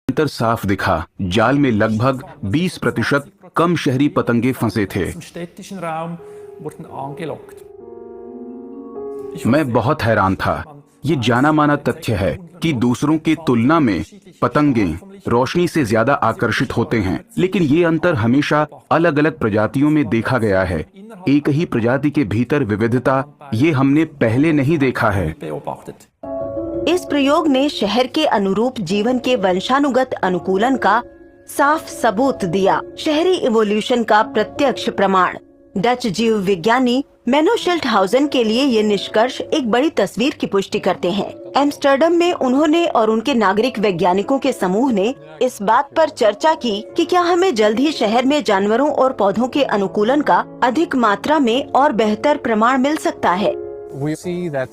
अंतर साफ दिखा। जाल में लगभग 20% कम शहरी पतंगे फंसे थे। मैं बहुत हैरान था। ये जाना माना तथ्य है कि दूसरों की तुलना में पतंगे रोशनी से ज्यादा आकर्षित होते हैं, लेकिन ये अंतर हमेशा अलग अलग प्रजातियों में देखा गया है। एक ही प्रजाति के भीतर विविधता, ये हमने पहले नहीं देखा है। इस प्रयोग ने शहर के अनुरूप जीवन के वंशानुगत अनुकूलन का साफ सबूत दिया, शहरी इवोल्यूशन का प्रत्यक्ष प्रमाण। डच जीव विज्ञानी मेनो शिल्टहाउसेन के लिए ये निष्कर्ष एक बड़ी तस्वीर की पुष्टि करते हैं। एम्स्टर्डम में उन्होंने और उनके नागरिक वैज्ञानिकों के समूह ने इस बात पर चर्चा की कि क्या हमें जल्द ही शहर में जानवरों और पौधों के अनुकूलन का अधिक मात्रा में और बेहतर प्रमाण मिल सकता है।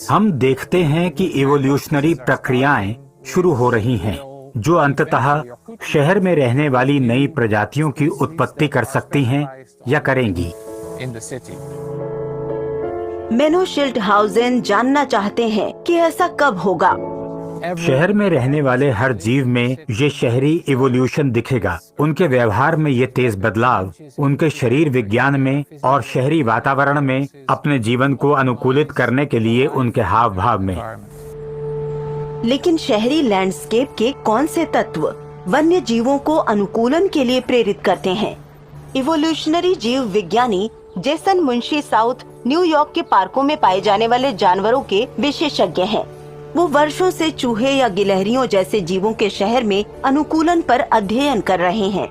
हम देखते हैं कि इवोल्यूशनरी प्रक्रियाएं शुरू हो रही हैं, जो अंततः शहर में रहने वाली नई प्रजातियों की उत्पत्ति कर सकती हैं या करेंगी। मेनो शिल्टहाउसेन जानना चाहते हैं कि ऐसा कब होगा। शहर में रहने वाले हर जीव में ये शहरी इवोल्यूशन दिखेगा। उनके व्यवहार में ये तेज बदलाव, उनके शरीर विज्ञान में और शहरी वातावरण में अपने जीवन को अनुकूलित करने के लिए उनके हाव भाव में। लेकिन शहरी लैंडस्केप के कौन से तत्व वन्य जीवों को अनुकूलन के लिए प्रेरित करते हैं? इवोल्यूशनरी जीव विज्ञानी जेसन मुंशी साउथ न्यूयॉर्क के पार्कों में पाए जाने वाले जानवरों के विशेषज्ञ हैं। वो वर्षों से चूहे या गिलहरियों जैसे जीवों के शहर में अनुकूलन पर अध्ययन कर रहे हैं।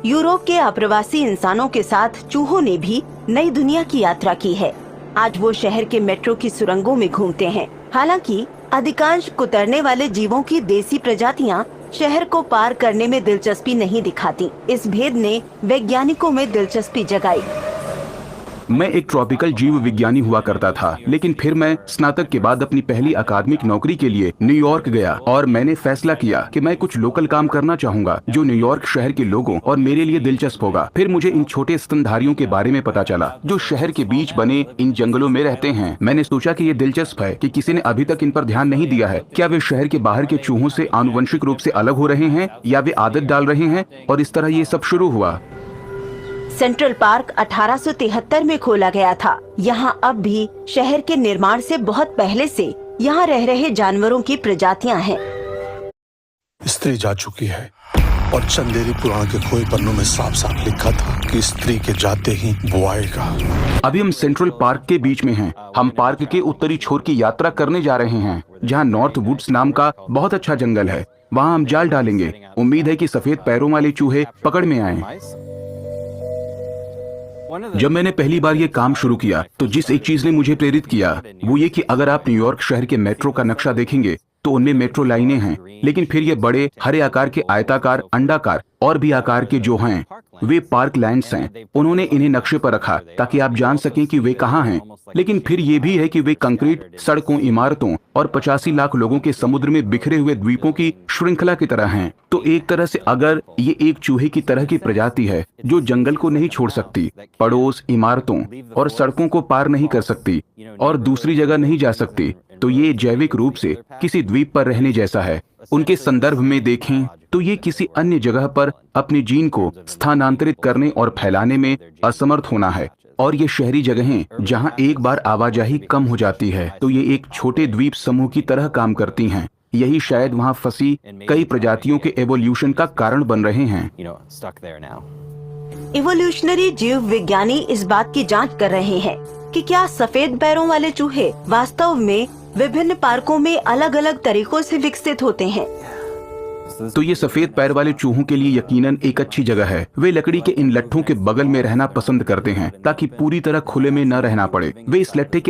यूरोप के अप्रवासी इंसानों के साथ चूहों ने भी नई दुनिया की यात्रा की है। आज वो शहर के मेट्रो की सुरंगों में घूमते हैं। हालांकि अधिकांश कुतरने वाले जीवों की देसी प्रजातियां शहर को पार करने में दिलचस्पी नहीं दिखाती। इस भेद ने वैज्ञानिकों में दिलचस्पी जगाई। मैं एक ट्रॉपिकल जीव विज्ञानी हुआ करता था, लेकिन फिर मैं स्नातक के बाद अपनी पहली अकादमिक नौकरी के लिए न्यूयॉर्क गया और मैंने फैसला किया कि मैं कुछ लोकल काम करना चाहूंगा जो न्यूयॉर्क शहर के लोगों और मेरे लिए दिलचस्प होगा। फिर मुझे इन छोटे स्तनधारियों के बारे में पता चला जो शहर के बीच बने इन जंगलों में रहते हैं। मैंने सोचा कि ये दिलचस्प है कि किसी ने अभी तक इन पर ध्यान नहीं दिया है। क्या वे शहर के बाहर के चूहों से आनुवंशिक रूप से अलग हो रहे हैं या वे आदत डाल रहे हैं, और इस तरह ये सब शुरू हुआ। सेंट्रल पार्क 1873 में खोला गया था। यहाँ अब भी शहर के निर्माण से बहुत पहले से यहाँ रह रहे जानवरों की प्रजातियाँ हैं। स्त्री जा चुकी है और चंदेरी पुराण के खोए पन्नों में साफ साफ लिखा था कि स्त्री के जाते ही वो आएगा। अभी हम सेंट्रल पार्क के बीच में हैं। हम पार्क के उत्तरी छोर की यात्रा करने जा रहे हैं, जहाँ नॉर्थ वुड्स नाम का बहुत अच्छा जंगल है। वहाँ हम जाल डालेंगे। उम्मीद है कि सफेद पैरों वाले चूहे पकड़ में आए। जब मैंने पहली बार ये काम शुरू किया तो जिस एक चीज ने मुझे प्रेरित किया वो ये कि अगर आप न्यूयॉर्क शहर के मेट्रो का नक्शा देखेंगे तो उनमें मेट्रो लाइनें हैं, लेकिन फिर ये बड़े हरे आकार के आयताकार, अंडाकार और भी आकार के जो हैं वे पार्क लैंड्स हैं। उन्होंने इन्हें नक्शे पर रखा ताकि आप जान सकें कि वे कहाँ हैं। लेकिन फिर ये भी है कि वे कंक्रीट सड़कों, इमारतों और 85 लाख लोगों के समुद्र में बिखरे हुए द्वीपों की श्रृंखला की तरह हैं। तो एक तरह से अगर ये एक चूहे की तरह की प्रजाति है जो जंगल को नहीं छोड़ सकती, पड़ोस, इमारतों और सड़कों को पार नहीं कर सकती और दूसरी जगह नहीं जा सकती, तो ये जैविक रूप से किसी द्वीप पर रहने जैसा है। उनके संदर्भ में देखें तो ये किसी अन्य जगह पर अपने जीन को स्थानांतरित करने और फैलाने में असमर्थ होना है। और ये शहरी जगहें जहां एक बार आवाजाही कम हो जाती है तो ये एक छोटे द्वीप समूह की तरह काम करती हैं। यही शायद वहां फंसी कई प्रजातियों के एवोल्यूशन का कारण बन रहे हैं। इवोल्यूशनरी जीव विज्ञानी इस बात की जांच कर रहे हैं कि क्या सफेद पैरों वाले चूहे वास्तव में विभिन्न पार्कों में अलग अलग तरीकों से विकसित होते हैं। तो ये सफेद पैर वाले चूहों के लिए यकीनन एक अच्छी जगह है। वे लकड़ी के इन लट्ठों के बगल में रहना पसंद करते हैं ताकि पूरी तरह खुले में न रहना पड़े। वे इस लट्ठे के